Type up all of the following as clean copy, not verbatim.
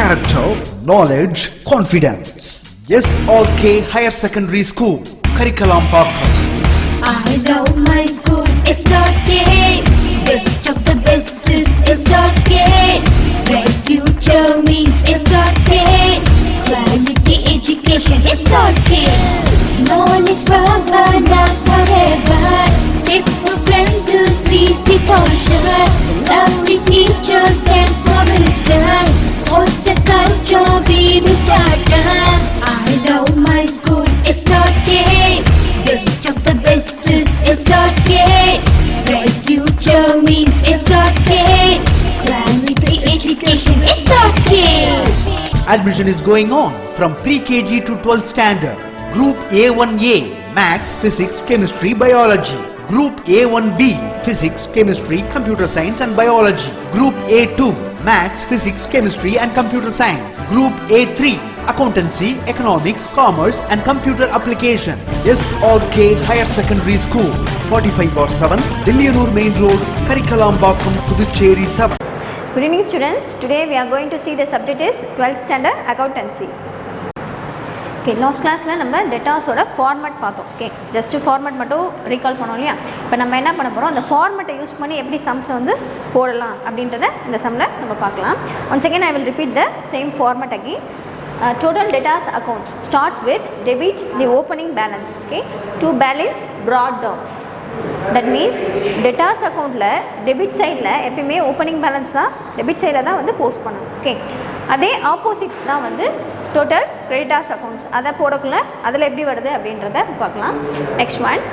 character, knowledge, confidence. SRK Higher Secondary School, Karikalambakkam. I love my school, SRK. Best of the best is SRK. Bright future means SRK. Quality education, SRK. Knowledge forever, love forever. Textbook friends, 3C for sure. Lovely teachers and promising. What's the culture we will start? I love my school, SRK. Best of the best is SRK. Bright future means SRK. Quality education, SRK. Admission is going on from pre-KG to 12th standard. Group A1A, Maths, Physics, Chemistry, Biology. Group A1B, Physics, Chemistry, Computer Science and Biology. Group A2, Maths, Physics, Chemistry and Computer Science. Group A3, Accountancy, Economics, Commerce and Computer Application. SRK Higher Secondary School, 45/7, Dilliyanur Main Road, Karikalambakkam, Puducherry 7. Good evening students. Today we are going to see the subject is 12th standard accountancy. Okay, last கிளாஸில் நம்ம டேட்டாஸோட format பார்த்தோம். Okay, just format மட்டும் recall பண்ணோம் இல்லையா? இப்போ நம்ம என்ன பண்ண போகிறோம், அந்த ஃபார்மேட்டை யூஸ் பண்ணி எப்படி சம்ஸை வந்து போடலாம் அப்படின்றத இந்த சம்மில் நம்ம பார்க்கலாம். Once again I will repeat the same format again. Total data's accounts starts with debit the opening balance, okay, to balance brought down. That means debtors accountல debit sideல எப்பயுமே opening balance தான் debit sideல தான் வந்து போஸ்ட் பண்ணணும். Okay, அதே opposite தான் வந்து total creditors accounts. அதை போடக்குள்ள அதில் எப்படி வருது அப்படின்றத பார்க்கலாம். நெக்ஸ்ட் ஒன்,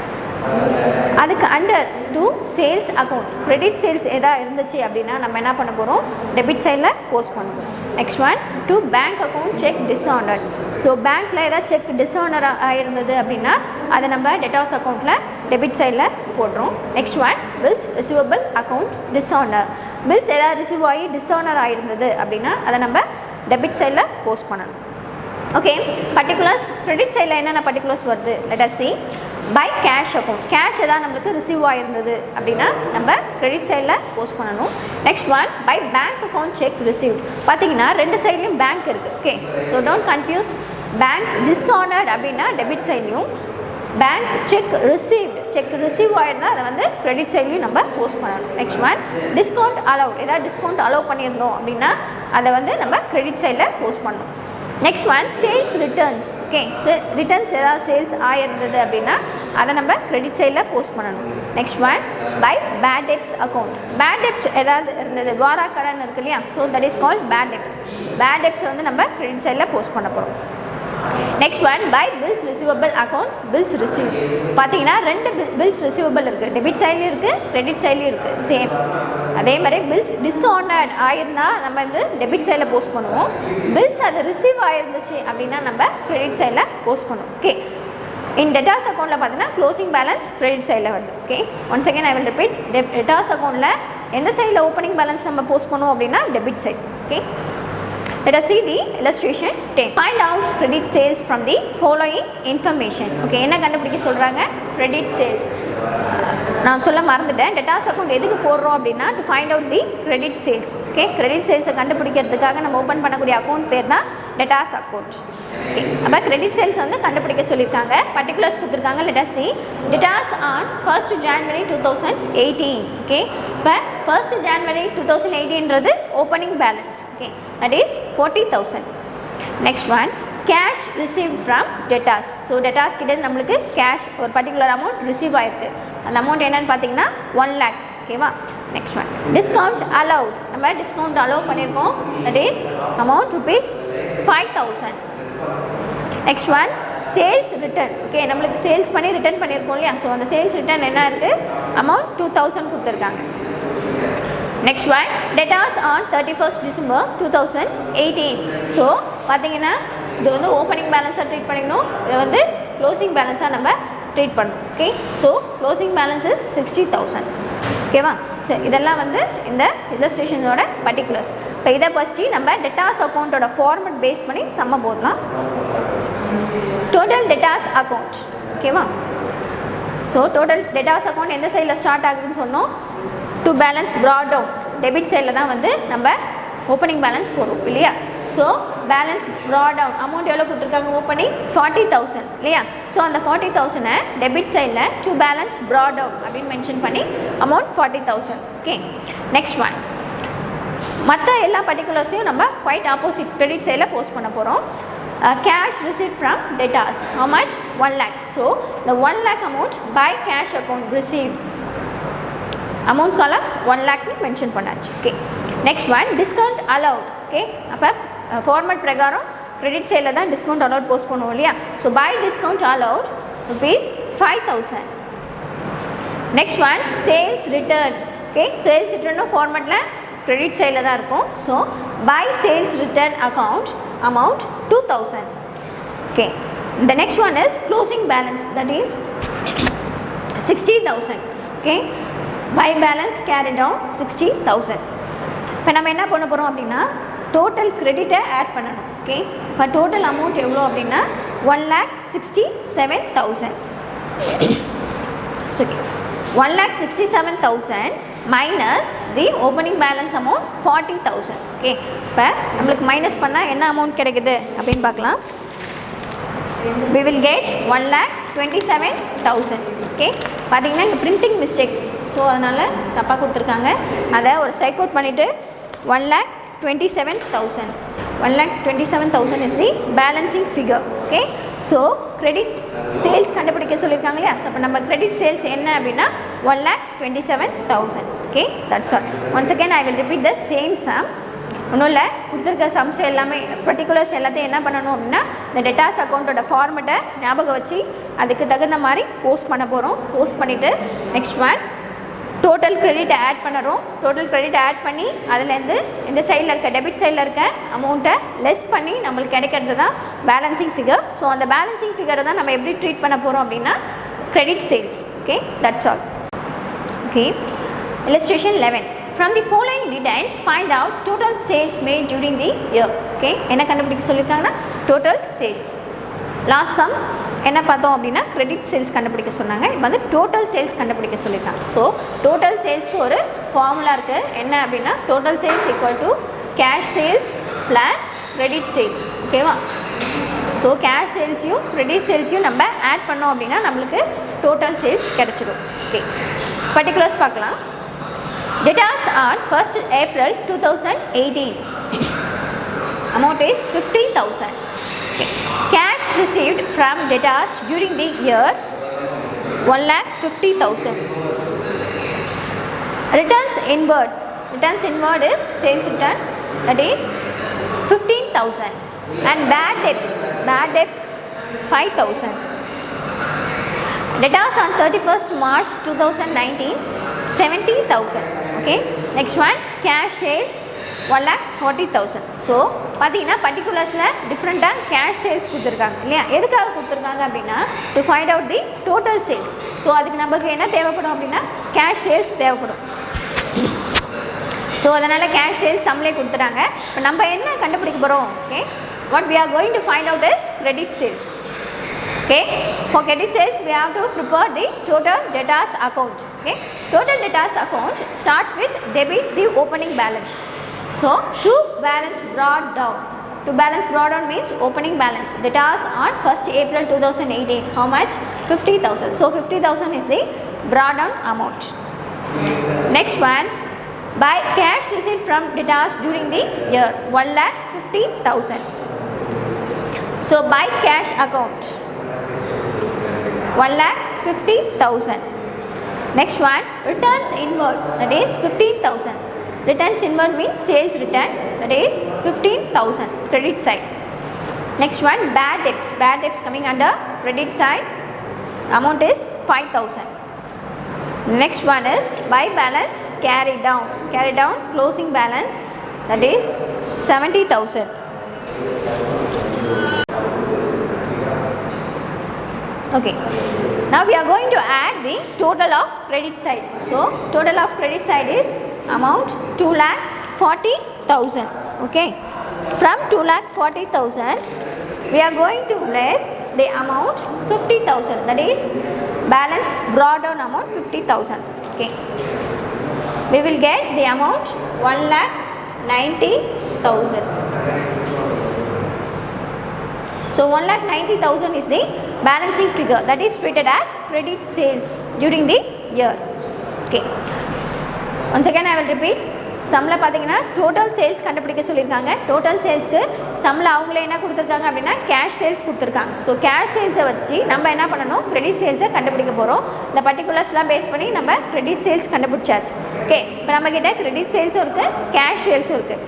அதுக்கு under to sales account credit sales எதாவது இருந்துச்சு அப்படின்னா நம்ம என்ன பண்ண போகிறோம், டெபிட் சைடில் போஸ்ட் பண்ண போகிறோம். Next one, to bank account check dishonour. So பேங்க்கில் ஏதாவது செக் டிஸ்ஆனர் ஆகிருந்தது அப்படின்னா அதை நம்ம டெட்டாஸ் அக்கௌண்ட்டில் டெபிட் சைடில் போடுறோம். Next one, bills receivable account dishonour. Bills ஏதாவது ரிசீவ் ஆகி டிஸ்ஆனர் ஆகிருந்தது அப்படின்னா அதை நம்ம டெபிட் சைடில் போஸ்ட் பண்ணணும். ஓகே, பர்டிகுலர்ஸ் கிரெடிட் சைடில் என்னென்ன பர்டிகுலர்ஸ் வருது, let us see. By cash account, cash எதாவது நம்மளுக்கு ரிசீவ் ஆகிருந்தது அப்படின்னா நம்ம கிரெடிட் சைடில் போஸ்ட் பண்ணணும். Next one, by bank account cheque received. பார்த்தீங்கன்னா ரெண்டு சைட்லேயும் பேங்க் இருக்குது. Okay, so don't confuse. Bank dishonoured அப்படின்னா டெபிட் சைட்லையும், bank cheque received, cheque receive ஆகிருந்தால் அதை வந்து கிரெடிட் சைட்லையும் நம்ம போஸ்ட் பண்ணணும். நெக்ஸ்ட் ஒன், டிஸ்கவுண்ட் அலவுட், ஏதாவது டிஸ்கவுண்ட் அலோவ் பண்ணியிருந்தோம் அப்படின்னா அதை வந்து நம்ம கிரெடிட் சைடில் போஸ்ட் பண்ணணும். Next one, sales returns. Okay, returns ஏதாவது சேல்ஸ் ஆகிருந்தது அப்படின்னா அதை நம்ம கிரெடிட் சைடில் போஸ்ட் பண்ணணும். Next one, by bad debts account. Bad debts ஏதாவது இருந்தது, வாரா கடன் இருக்கு இல்லையா, so that is called bad debts. Bad debts வந்து நம்ம கிரெடிட் சைடில் போஸ்ட் பண்ண போகிறோம். Next one, by bills receivable account bills receive. பார்த்தீங்கன்னா ரெண்டு பில்ஸ் ரிசீவபிள் இருக்குது, டெபிட் சைட்லையும் இருக்குது கிரெடிட் சைட்லையும் இருக்குது சேம். அதே மாதிரி பில்ஸ் டிஸ்ஆனர்ட் ஆயிருந்தால் நம்ம வந்து டெபிட் சைடில் போஸ்ட் பண்ணுவோம். பில்ஸ் அது ரிசீவ் ஆயிருந்துச்சு அப்படின்னா நம்ம கிரெடிட் சைடில் போஸ்ட் பண்ணுவோம். ஓகே, இன் டெட்டாஸ் அக்கௌண்ட்டில் பார்த்தீங்கன்னா க்ளோசிங் பேலன்ஸ் கிரெடிட் சைடில் வருது. Okay, once again I will repeat. Debtors அக்கௌண்ட்டில் எந்த சைடில் ஓப்பனிங் பேலன்ஸ் நம்ம போஸ்ட் பண்ணுவோம் அப்படின்னா debit side. Okay, let us see the illustration 10. Find out credit sales from the following information. Okay, என்ன கண்டுபிடிக்க சொல்கிறாங்க, credit sales. நான் சொல்ல மறந்துட்டேன், டெட்டாஸ் அக்கௌண்ட் எதுக்கு போடுறோம் அப்படின்னா to find out the credit sales. Okay, credit சேல்ஸை கண்டுபிடிக்கிறதுக்காக நம்ம ஓப்பன் பண்ணக்கூடிய அக்கௌண்ட் பேர் தான் டெட்டாஸ் அக்கௌண்ட். ஓகே, அப்போ கிரெடிட் சேல்ஸ் வந்து கண்டுபிடிக்க சொல்லியிருக்காங்க, பர்டிகுலர்ஸ் கொடுத்துருக்காங்க. Let us see debtors on 1st January 2018. Okay, இப்போ 1st January 2018ன்றது opening balance. Okay, that is 40,000. Next one, cash receive from debtors. So debtors கிட்ட நம்மளுக்கு கேஷ் ஒரு பர்டிகுலர் அமௌண்ட் ரிசீவ் ஆகிருக்கு. அந்த அமௌண்ட் என்னென்னு பார்த்தீங்கன்னா 1 lakh. ஓகேவா? Next one, discount allowed. நம்ம டிஸ்கவுண்ட் அலோவ் பண்ணியிருக்கோம், that is amount rupees 5,000. Next one, sales return. Okay, நம்மளுக்கு சேல்ஸ் பண்ணி ரிட்டர்ன் பண்ணியிருக்கோம் இல்லையா, ஸோ அந்த சேல்ஸ் ரிட்டர்ன் என்ன இருக்குது, அமௌண்ட் 2,000 கொடுத்துருக்காங்க. Next one, debtors on 31st December 2018. So பார்த்தீங்கன்னா இது வந்து ஓப்பனிங் பேலன்ஸாக ட்ரீட் பண்ணிக்கணும், இதை வந்து க்ளோசிங் பேலன்ஸாக நம்ம ட்ரீட் பண்ணணும். Okay, so closing balance is 60,000. ஓகேவா? சரி, இதெல்லாம் வந்து இந்த இல்லஸ்ட்ரேஷனோட பர்டிகுலர்ஸ். இப்போ இதை பற்றி நம்ம டெட்டாஸ் அக்கௌண்ட்டோட ஃபார்மேட் பேஸ் பண்ணி சம்ம போடலாம். Total debtors account. ஓகேவா? ஸோ டோட்டல் டெட்டாஸ் அக்கௌண்ட் எந்த சைடில் ஸ்டார்ட் ஆகுதுன்னு சொன்னோம், to balance brought down debit சைடில் தான் வந்து நம்ம ஓப்பனிங் பேலன்ஸ் போடுவோம் இல்லையா. So so balance brought down amount எவ்வளோ கொடுத்துருக்காங்க ஓப்பனிங் 40,000 இல்லையா ஸோ அந்த 40,000 டெபிட் சைடில் டு பேலன்ஸ் brought down அப்படின்னு மென்ஷன் பண்ணி அமௌண்ட் 40,000 ஓகே நெக்ஸ்ட் ஒன் மற்ற எல்லா பர்டிகுலர்ஸையும் நம்ம குவைட் ஆப்போசிட் கிரெடிட் சைடில் போஸ்ட் பண்ண போகிறோம் cash receipt from debtors how much 1 lakh so the 1 lakh amount by cash account received amount column 1 lakh னு mention பண்ணாச்சு okay next one discount allowed okay அப்போ format பிரகாரம் கிரெடிட் சைடில் தான் discount allowed post பண்ணுவோம் இல்லையா so by discount allowed rupees 5,000 next one sales return okay sales ரிட்டர்னும் ஃபார்மட்டில் கிரெடிட் சைடில் தான் இருக்கும் so by sales return account amount 2,000 okay the next one is closing balance that is 60,000 okay by balance carried down 60,000 இப்போ நம்ம என்ன பண்ண போகிறோம் அப்படின்னா டோட்டல் கிரெடிட்டை ஆட் பண்ணணும் ஓகே இப்போ டோட்டல் அமௌண்ட் எவ்வளோ அப்படின்னா 1,67,000 ஓகே 1,67,000 மைனஸ் தி ஓப்பனிங் பேலன்ஸ் அமௌண்ட் 40,000 ஓகே இப்போ நம்மளுக்கு மைனஸ் பண்ணால் என்ன அமௌண்ட் கிடைக்குது அப்படின்னு பார்க்கலாம் we will get 1,27,000 ஓகே பார்த்தீங்கன்னா இங்கே பிரிண்டிங் மிஸ்டேக்ஸ் ஸோ அதனால் தப்பாக கொடுத்துருக்காங்க அதை ஒரு ஸ்ட்ரைக் அவுட் பண்ணிவிட்டு 1,27,000 1,27,000 is the balancing figure okay so credit sales கண்டுபிடிக்க சொல்லியிருக்காங்க இல்லையா ஸோ அப்போ நம்ம credit sales என்ன அப்படின்னா 1,27,000 okay that's all once again I will repeat the same sum ஒன்றும் இல்லை கொடுத்துருக்க சம்ஸ் எல்லாமே பர்டிகுலர்ஸ் எல்லாத்தையும் என்ன பண்ணணும் அப்படின்னா இந்த டெட்டாஸ் அக்கௌண்ட்டோட ஃபார்மெட்டை ஞாபகம் வச்சு அதுக்கு தகுந்த மாதிரி போஸ்ட் பண்ண போகிறோம் போஸ்ட் பண்ணிவிட்டு next one total credit add பண்ணுறோம் டோட்டல் கிரெடிட் ஆட் பண்ணி அதுலேருந்து இந்த சைடில் இருக்க டெபிட் சைடில் இருக்க அமௌண்ட்டை லெஸ் பண்ணி நம்மளுக்கு கிடைக்கிறது தான் பேலன்சிங் ஃபிகர் ஸோ அந்த பேலன்சிங் ஃபிகரை தான் நம்ம எப்படி ட்ரீட் பண்ண போகிறோம் அப்படின்னா credit sales okay that's all okay illustration 11 from the following details find out total sales made during the year okay என்ன கண்டுபிடிக்க சொல்லியிருக்காங்கன்னா டோட்டல் சேல்ஸ் லாஸ்ட் சம் என்ன பார்த்தோம் அப்படின்னா கிரெடிட் சேல்ஸ் கண்டுபிடிக்க சொன்னாங்க இப்போ வந்து டோட்டல் சேல்ஸ் கண்டுபிடிக்க சொல்லியிருக்காங்க ஸோ டோட்டல் சேல்ஸ்க்கு ஒரு ஃபார்முலா இருக்குது என்ன அப்படின்னா total sales equal to cash sales plus credit sales ஓகேவா ஸோ கேஷ் சேல்ஸையும் கிரெடிட் சேல்ஸையும் நம்ம ஆட் பண்ணோம் அப்படின்னா நம்மளுக்கு டோட்டல் சேல்ஸ் கிடச்சிடும் ஓகே பர்டிகுலர்ஸ் பார்க்கலாம் debtors on 1st April 2018 amount is 15,000 okay. Cash received from debtors during the year 1,50,000 returns inward is sales return that is 15,000 and bad debts 5,000 debtors on 31st March 2019 70,000 okay next one cash sales 1,40,000 so பார்த்தீங்கன்னா பர்டிகுலர்ஸில் டிஃப்ரெண்ட்டாக cash sales கொடுத்துருக்காங்க இல்லையா எதுக்காக கொடுத்துருக்காங்க அப்படின்னா to find out the total sales so அதுக்கு நமக்கு என்ன தேவைப்படும் அப்படின்னா கேஷ் சேல்ஸ் தேவைப்படும் ஸோ அதனால் கேஷ் சேல்ஸ் சம்லே கொடுத்துட்டாங்க இப்போ நம்ம என்ன கண்டுபிடிக்க போகிறோம் okay what we are going to find out is credit sales okay for credit sales we have to prepare the total debtors account okay total debtors account starts with debit the opening balance so to balance brought down means opening balance debtors on 1st April 2018 how much 50,000 so 50,000 is the brought down amount next one by cash received from debtors during the year 1,50,000 so by cash account 1,50,000 next one returns inward that is 15,000 returns inward means sales return that is 15,000 credit side next one bad debts coming under credit side amount is 5,000 next one is by balance carried down closing balance that is 70,000 okay now we are going to add the total of credit side so total of credit side is amount 2,40,000 okay from 2,40,000 we are going to less the amount 50,000 that is balance brought down amount 50,000 okay we will get the amount 1,90,000 So 1,90,000 is the balancing figure that is treated as credit sales during the year. Okay. Once again I will repeat. சம்மில் பார்த்தீங்கன்னா total sales கண்டுபிடிக்க சொல்லியிருக்காங்க. Total சேல்ஸ்க்கு சம்மில் அவங்களே என்ன கொடுத்துருக்காங்க அப்படின்னா cash sales கொடுத்துருக்காங்க. ஸோ கேஷ் சேல்ஸை வச்சு நம்ம என்ன பண்ணணும், கிரெடிட் சேல்ஸை கண்டுபிடிக்க போகிறோம். இந்த பர்டிகுலர்ஸ்லாம் பேஸ் பண்ணி நம்ம கிரெடிட் சேல்ஸ் கண்டுபிடிச்சாச்சு. ஓகே, இப்போ நம்மக்கிட்ட கிரெடிட் சேல்ஸும் இருக்குது, கேஷ் சேல்ஸும் இருக்குது.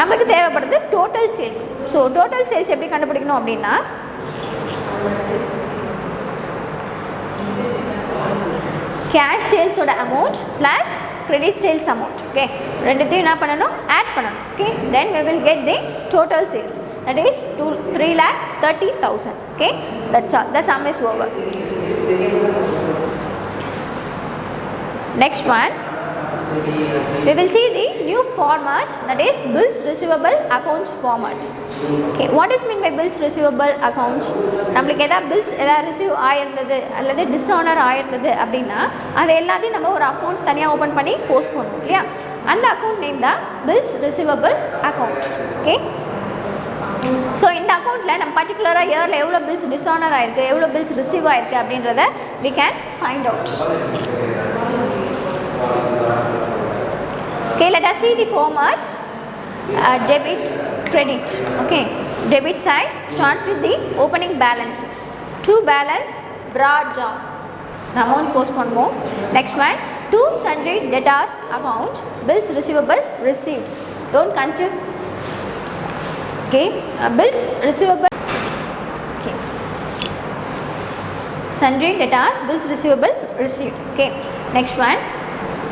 நமக்கு தேவைப்படுது total sales. So total sales எப்படி கண்டுபிடிக்கணும் அப்படின்னா கேஷ் சேல்ஸோட amount plus credit sales amount. Okay, ரெண்டுத்தையும் என்ன பண்ணணும், ஆட் பண்ணணும். Okay, then we will get the total sales, that is 3,30,000. Okay, that's all, the sum is over. Next one, we will see the new format, that is bills receivable accounts format. Okay, what is mean by bills receivable accounts? நம்மளுக்கு ஏதாவது bills ஏதாவது receive ஆயிருந்தது அல்லது dishonour ஆயிருந்தது அப்படின்னா அது எல்லாத்தையும் நம்ம ஒரு account தனியாக ஓப்பன் பண்ணி போஸ்ட் பண்ணுவோம் இல்லையா, அந்த அக்கௌண்ட் நேம் தான் bills receivable account. Okay, so இந்த அக்கௌண்ட்டில் நம்ம பர்டிகுலராக இயரில் எவ்வளோ பில்ஸ் டிஸ்ஆனர் ஆயிருக்கு, எவ்வளோ பில்ஸ் ரிசீவ் ஆயிருக்கு அப்படின்றத we can find out. Okay, let us see the format. Debit, credit. Okay, debit side starts with the opening balance. To balance brought down, amount post பண்ணுவோம். Next one, to sundry debtors account, bills receivable received. Don't consume. Okay, bills receivable. Okay, sundry debtors, bills receivable received. Okay, next one,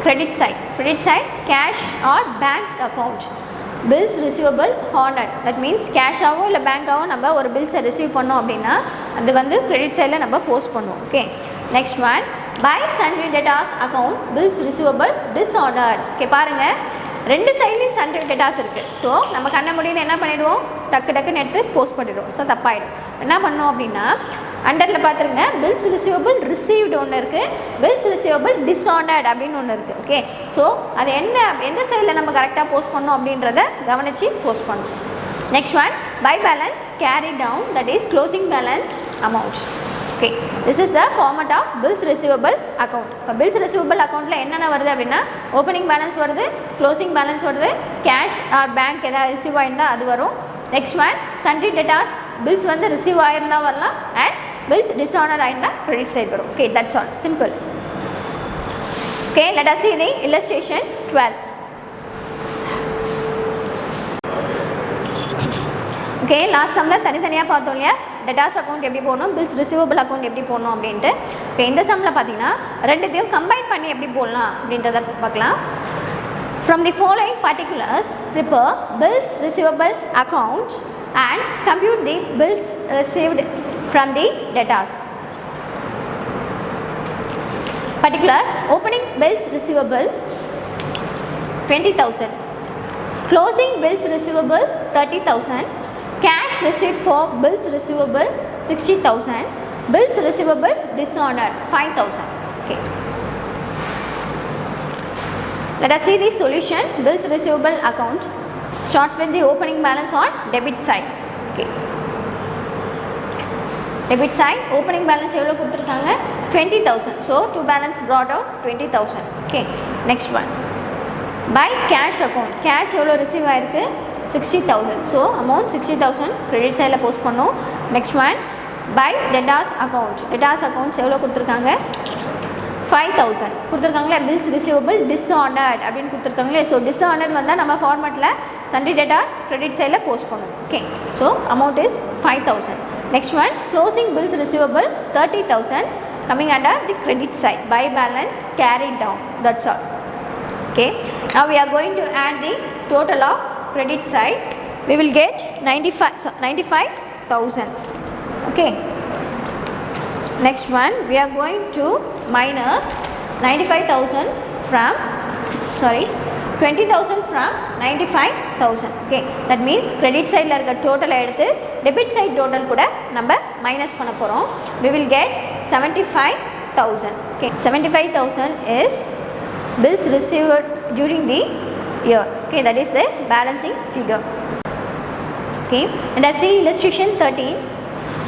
credit side. Credit side, cash or bank account, bills receivable honored. That means cash ஆவோ இல்லை பேங்காவோ நம்ம ஒரு பில்ஸை receive பண்ணோம் அப்படின்னா அது வந்து credit சைடில் நம்ம போஸ்ட் பண்ணுவோம். Okay, next one, by sundry debtors account, bills receivable dishonoured. Okay, பாருங்கள் ரெண்டு சைட்லேயும் சன்ட்ரி டெட்டாஸ் இருக்குது. ஸோ நம்ம கண்ண முடியுன்னு என்ன பண்ணிவிடுவோம், டக்குன்னு எடுத்து போஸ்ட் பண்ணிவிடுவோம். ஸோ தப்பாயிடும். என்ன பண்ணோம் அப்படின்னா அண்டரில் பார்த்துருங்க, பில்ஸ் ரிசீவபிள் ரிசீவ்டு ஒன்று இருக்குது, பில்ஸ் ரிசீவபிள் டிஸ்ஆர்டர்ட் அப்படின்னு ஒன்று இருக்குது. ஓகே, ஸோ அது என்ன எந்த சைடில் நம்ம கரெக்டாக போஸ்ட் பண்ணோம் அப்படின்றத கவனித்து போஸ்ட் பண்ணணும். Next one, by balance carry down, that is closing balance amount. Okay, this is the format of bills receivable account. இப்போ பில்ஸ் ரிசீவபிள் அக்கௌண்ட்டில் என்னென்ன வருது அப்படின்னா ஓப்பனிங் பேலன்ஸ் வருது, க்ளோசிங் பேலன்ஸ் வருது, கேஷ் ஆர் பேங்க் ஏதாவது ரிசீவ் ஆகிருந்தால் அது வரும். Next one, sundry debtors, bills வந்து ரிசீவ் ஆகிருந்தால் வரலாம், அண்ட் bills dishonor ஆயினா credit side வரும். Okay, that's all, simple. Okay, let us see the illustration 12. Okay, last sumல தனித்தனியாக பார்த்தோம் இல்லையா, டெட்டாஸ் அக்கௌண்ட் எப்படி போடணும், பில்ஸ் ரிசீவபிள் அக்கௌண்ட் எப்படி போடணும் அப்படின்ட்டு. ஓகே, இந்த சம்மில் பார்த்தீங்கன்னா ரெண்டுத்தையும் கம்பைன் பண்ணி எப்படி போடலாம் அப்படின்றத பார்க்கலாம். From the following particulars, prepare bills receivable accounts and compute the bills received from the debtors. Particulars, opening bills receivable 20,000, closing bills receivable 30,000, cash received for bills receivable 60,000, bills receivable dishonored 5,000. Okay, let us see the solution. Bills receivable account starts with the opening balance on debit side. Okay, debit side opening balance எவ்வளோ கொடுத்துருக்காங்க, 20,000. so to balance brought out 20,000. okay, next one, by cash account, cash எவ்வளோ receive ஆயிருக்கு, 60,000. so amount 60,000 credit side post பண்ணோம். next one, by debtors account, debtors accounts எவ்வளோ கொடுத்துருக்காங்க, 5,000 கொடுத்துருக்காங்களே. Bills receivable dishonoured அப்படின்னு கொடுத்துருக்காங்களே. So டிஸ்ஆர்டர்ட் வந்தால் நம்ம ஃபார்மேட்டில் சன்ட்ரி டேட்டா கிரெடிட் சைடில் போஸ்ட் பண்ணுவோம். Okay, so amount is 5,000. Next one, closing bills receivable 30,000 coming under the credit side, by balance carried down, that's all. Okay, now we are going to add the total of credit side. We will get 95,000. Okay, next one, we are going to minus 95,000 from 20,000 from 95,000. Okay, that means credit side la irukka total எடுத்து debit side total கூட நம்ம minus பண்ண போறோம். We will get 75,000. Okay, 75,000 is bills received during the year. Okay, that is the balancing figure. Okay, and let's see illustration 13.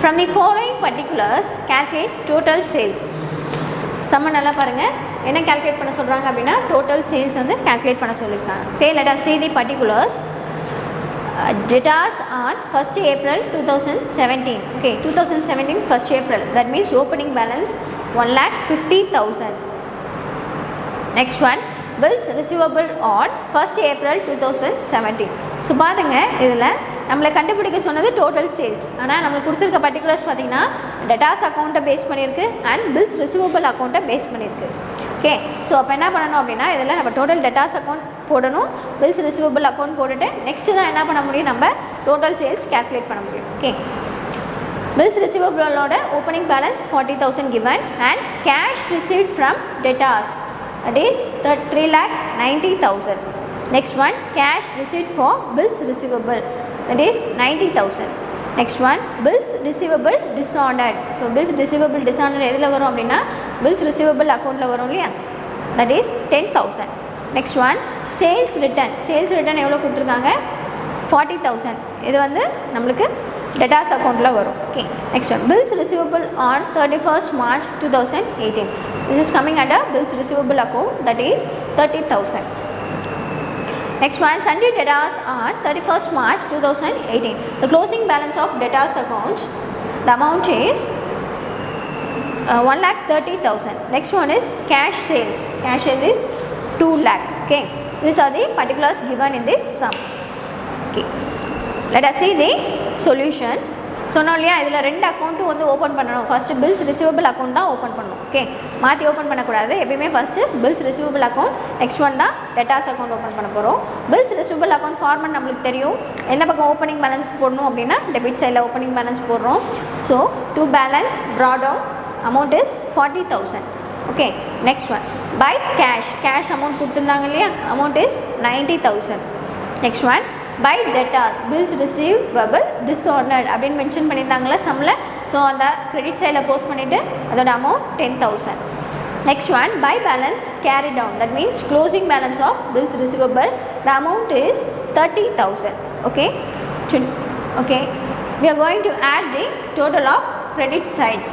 From the following particulars, calculate total sales. சம்ம நல்லா பாருங்கள் என்ன calculate பண்ண சொல்கிறாங்க அப்படின்னா total sales வந்து calculate பண்ண சொல்லியிருக்காங்க. Okay, let us see the particulars. Debtors on 1st April 2017. Okay, 2017 1st April. That means opening balance 1,50,000. Next one, bills receivable on 1st April 2017. So பாருங்க இதில் நம்மளை கண்டுபிடிக்க சொன்னது டோட்டல் சேல்ஸ். ஆனால் நம்மளுக்கு கொடுத்துருக்க பர்டிகுலர்ஸ் பார்த்திங்கன்னா டெட்டாஸ் அக்கௌண்ட்டை பேஸ் பண்ணியிருக்கு அண்ட் பில்ஸ் ரிசீவபிள் அக்கௌண்ட்டை பேஸ் பண்ணியிருக்கு. ஓகே, ஸோ அப்போ என்ன பண்ணணும் அப்படின்னா இதில் நம்ம டோட்டல் டெட்டாஸ் அக்கௌண்ட் போடணும், பில்ஸ் ரிசீவபிள் அக்கௌண்ட் போட்டுட்டு நெக்ஸ்ட்டு தான் என்ன பண்ண முடியும், நம்ம டோட்டல் சேல்ஸ் கேல்குலேட் பண்ண முடியும். ஓகே, பில்ஸ் ரிசீவபிளோட opening balance 40,000 given and cash received from debtors, that is 3,90,000. Next one, cash received for bills receivable, that is 90,000. Next one, bills receivable dishonored. So bills receivable dishonored எதில் வரும் அப்படின்னா bills receivable அக்கௌண்ட்டில் வரும் இல்லையா, that is 10,000. Next one, sales return. sales return எவ்வளோ கொடுத்துருக்காங்க, 40,000. இது வந்து நம்மளுக்கு debtors அக்கௌண்ட்டில் வரும். Okay, next one, bills receivable on 31st March 2018. This is coming under bills receivable account, that is 30,000. Next one, sundry debtors on 31st March 2018. The closing balance of debtors account, the amount is 1,30,000. Next one is cash sales. Cash sales is 2 lakh. Okay, these are the particulars given in this sum. Okay, let us see the solution. சொன்னோம் இல்லையா இதில் 2 அக்கௌண்ட்டும் வந்து open பண்ணணும். First bills receivable account தான் open பண்ணணும். Okay, மாற்றி open பண்ணக்கூடாது. எப்பயுமே first bills receivable account, next one தான் டெட்டாஸ் அக்கௌண்ட் ஓப்பன் பண்ண போகிறோம். பில்ஸ் ரிசீவபிள் அக்கௌண்ட் ஃபார்மட் நம்மளுக்கு தெரியும். எந்த பக்கம் ஓப்பனிங் பேலன்ஸ் போடணும் அப்படின்னா டெபிட் சைடில் ஓப்பனிங் பேலன்ஸ் போடுறோம். So to balance brought down amount is 40,000. Okay, next one by cash. Cash amount கொடுத்துருந்தாங்க இல்லையா, amount is 90,000. Next one by debtors, bills receivable dishonoured அப்படின்னு மென்ஷன் பண்ணியிருந்தாங்களா சம்மில். ஸோ அந்த கிரெடிட் சைடில் போஸ்ட் பண்ணிவிட்டு அதோட amount 10,000. Next one by balance carry down, that means closing balance of bills receivable, the amount is 30,000. Okay, okay, we are going to add the total of credit sides.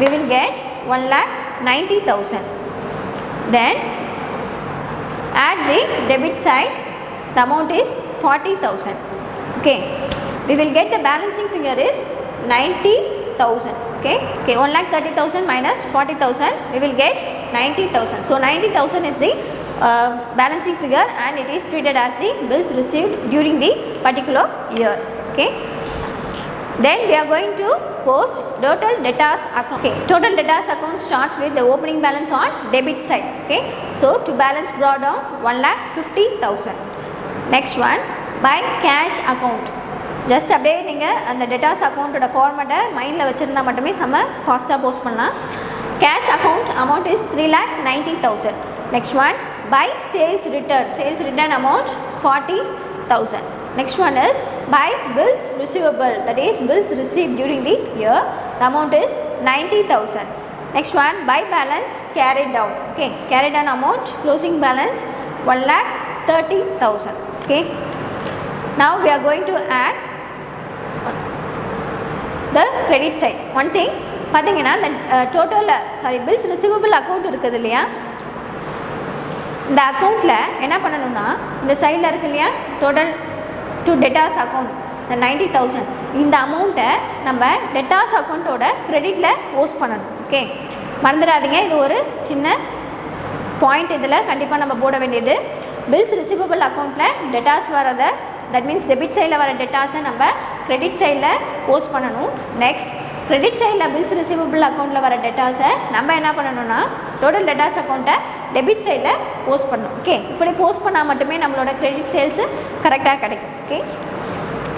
We will get 1,90,000. Then add the debit side, the amount is 40,000. Okay, we will get the balancing figure is 90,000. Okay, 1,30,000 minus 40,000, we will get 90,000. So 90,000 is the balancing figure and it is treated as the bills received during the particular year. Okay, then we are going to post total debtors account. Okay, total debtors account starts with the opening balance on debit side. Okay, so to balance brought down 1,50,000. Next one, by cash account. Just அப்படியே நீங்கள் அந்த debtors அக்கௌண்ட்டோட ஃபார்மேட்டை மைண்டில் வச்சுருந்தா மட்டுமே செம்ம ஃபாஸ்ட்டாக post பண்ணலாம். Cash account amount is 3,90,000. Next one by sales return. Sales return amount 40,000. Next one is by bills receivable, that is bills receive during the year, the amount is 90,000. Next one, by balance carried down. Okay, carried down amount, closing balance 1,30,000. Okay, now we are going to add the credit side. One thing பார்த்தீங்கன்னா இந்த total bills receivable account இருக்குது இல்லையா, இந்த அக்கௌண்ட்டில் என்ன பண்ணணும்னா இந்த சைடில் இருக்குது இல்லையா டோட்டல் டு டெட்டாஸ் அக்கௌண்ட் இந்த 90,000, இந்த அமௌண்ட்டை நம்ம டெட்டாஸ் அக்கௌண்ட்டோட க்ரெடிட்டில் போஸ்ட் பண்ணணும். ஓகே, மறந்துடாதீங்க, இது ஒரு சின்ன பாயிண்ட் இதில் கண்டிப்பாக நம்ம போட வேண்டியது. பில்ஸ் ரிசீவபிள் அக்கௌண்ட்டில் டெட்டாஸ் வரதை, தட் மீன்ஸ் டெபிட் சைடில் வர டெட்டாஸை நம்ம கிரெடிட் சைடில் போஸ்ட் பண்ணணும். நெக்ஸ்ட் கிரெடிட் சைடில் பில்ஸ் ரிசீவபிள் அக்கௌண்ட்டில் வர டெட்டாஸை நம்ம என்ன பண்ணணும்னா டோட்டல் டெட்டாஸ் அக்கௌண்ட்டை டெபிட் சைடில் போஸ்ட் பண்ணணும். ஓகே, இப்படி போஸ்ட் பண்ணால் மட்டுமே நம்மளோட கிரெடிட் சேல்ஸு கரெக்டாக கிடைக்கும். Okay,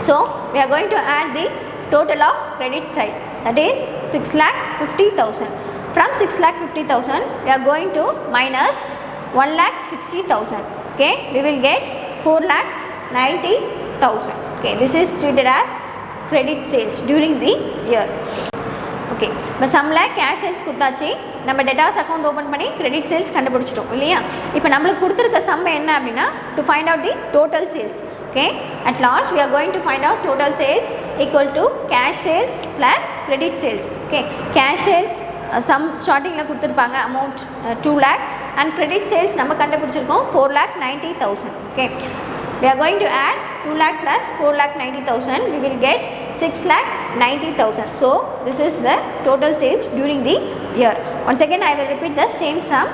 so we are going to add the total of credit side, that is 6,50,000. From 6,50,000 we are going to minus 1,60,000. Okay, we will get 4,90,000. Okay, this is treated as credit sales during the year. Okay, இப்போ சம்மில் cash sales கொடுத்தாச்சு, நம்ம debtors account open பண்ணி credit sales கண்டுபிடிச்சிட்டோம் இல்லையா? இப்போ நம்மளுக்கு கொடுத்துருக்க சம் என்ன அப்படின்னா to find out the total sales. Okay, at last we are going to find out total sales equal to cash sales plus credit sales. Okay, cash sales some starting la kuduthirpaanga amount 2 lakh and credit sales நம்ம கண்டுபிடிச்சிருக்கோம் 4,90,000. Okay, we are going to add 2 lakh plus 4,90,000, we will get 6,90,000. So this is the total sales during the year. Once again I will repeat the same sum.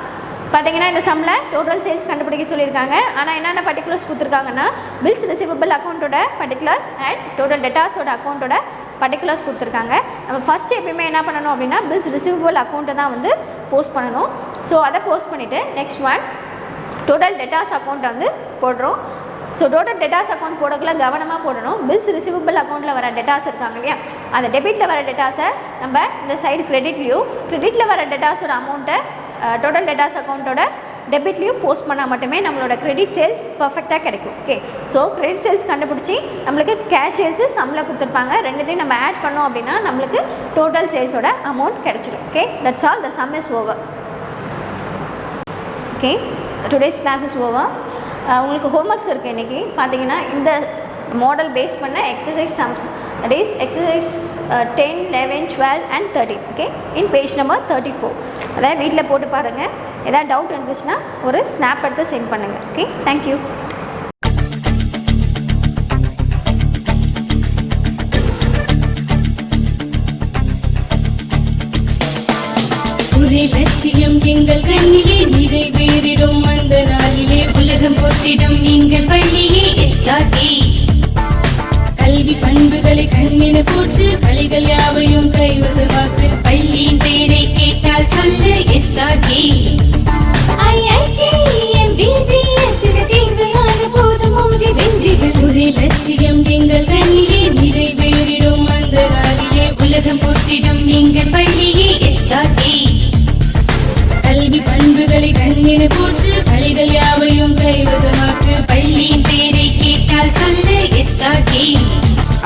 பார்த்தீங்கன்னா இந்த சம்மில் total sales கண்டுபிடிக்க சொல்லியிருக்காங்க. ஆனால் என்னென்ன particulars கொடுத்துருக்காங்கன்னா bills receivable அக்கௌண்ட்டோட particulars and total டெட்டாஸோட அக்கௌண்ட்டோட பர்டிகுலர்ஸ் கொடுத்துருக்காங்க. நம்ம ஃபஸ்ட்டு எப்பயுமே என்ன பண்ணணும் அப்படின்னா பில்ஸ் ரிசீவபிள் அக்கௌண்ட்டை தான் வந்து போஸ்ட் பண்ணணும். ஸோ அதை போஸ்ட் பண்ணிவிட்டு நெக்ஸ்ட் ஒன் டோட்டல் டெட்டாஸ் அக்கௌண்ட்டை வந்து போடுறோம். ஸோ டோட்டல் டெட்டாஸ் அக்கௌண்ட் போடக்குள்ள கவனமாக போடணும். பில்ஸ் ரிசீவபிள் அக்கௌண்ட்டில் வர டெட்டாஸ் இருக்காங்க இல்லையா, அந்த டெபிட்டில் வர டெட்டாஸை நம்ம இந்த சைடு கிரெடிட்லேயும் கிரெடிட்டில் வர டெட்டாஸோட அமௌண்ட்டை டோட்டல் டெட்டாஸ் அக்கௌண்ட்டோட டெபிட்லேயும் போஸ்ட் பண்ணால் மட்டுமே நம்மளோட கிரெடிட் சேல்ஸ் பர்ஃபெக்டாக கிடைக்கும். ஓகே, ஸோ கிரெடிட் சேல்ஸ் கண்டுபிடிச்சி நம்மளுக்கு கேஷ் சேல்ஸு சம்மில் கொடுத்துருப்பாங்க. ரெண்டுத்தையும் நம்ம ஆட் பண்ணோம் அப்படின்னா நம்மளுக்கு டோட்டல் சேல்ஸோட அமௌண்ட் கிடைச்சிடும். Okay, that's all, the sum is over. Okay, today's class is over. உங்களுக்கு ஹோம்ஒர்க்ஸ் இருக்குது இன்றைக்கி. பார்த்தீங்கன்னா இந்த மாடல் பேஸ் பண்ண exercise sums, that is exercise 10, 11, 12 and 13. okay, in page number 34. அதை வீட்டில் போட்டு பாருங்கள். ஏதாவது டவுட் இருந்துச்சுன்னா ஒரு ஸ்னாப் எடுத்து சென்ட் பண்ணுங்கள். Okay, thank you. ஒரே லட்சியம் எங்கள் கண்ணிலே நிறைவேறிடும் அந்த நாளிலே உலகம் போற்றிடும் எங்கள் பள்ளியே எஸ்ஆர்டி. கல்வி பண்புகளை கண்ணின போற்று கலைகள் யாவையும் கைவசமாக்கு பள்ளியின் பெயரை கேட்டால் சொல்லு எஸ்ஆர்டி. ஒரே லட்சியம் எங்கள் கண்ணிலே நிறைவேறிடும் அந்த நாளிலே உலகம் போற்றிடும் எங்கள் பள்ளியே எஸ்ஆர்டி. கல்வி பண்புகளை கண்ணின போற்று கலைகள் யாவையும் கைவசமாக்கு பள்ளியின் பெயரை கேட்டால் சொல்லு SRT.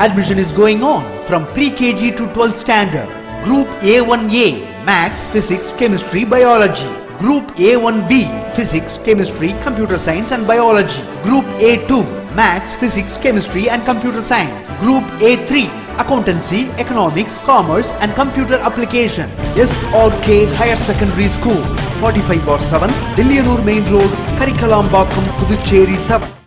Admission is going on from pre-KG to 12th standard. Group A1A Maths, Physics, Chemistry, Biology. Group A1B Physics, Chemistry, Computer Science and Biology. Group A2 Maths, Physics, Chemistry and Computer Science. Group A3 Accountancy, Economics, Commerce and Computer Application. SRK Higher Secondary School, 45/7, Dilliyanur Main Road, Karikalambakkam, Puducherry 7.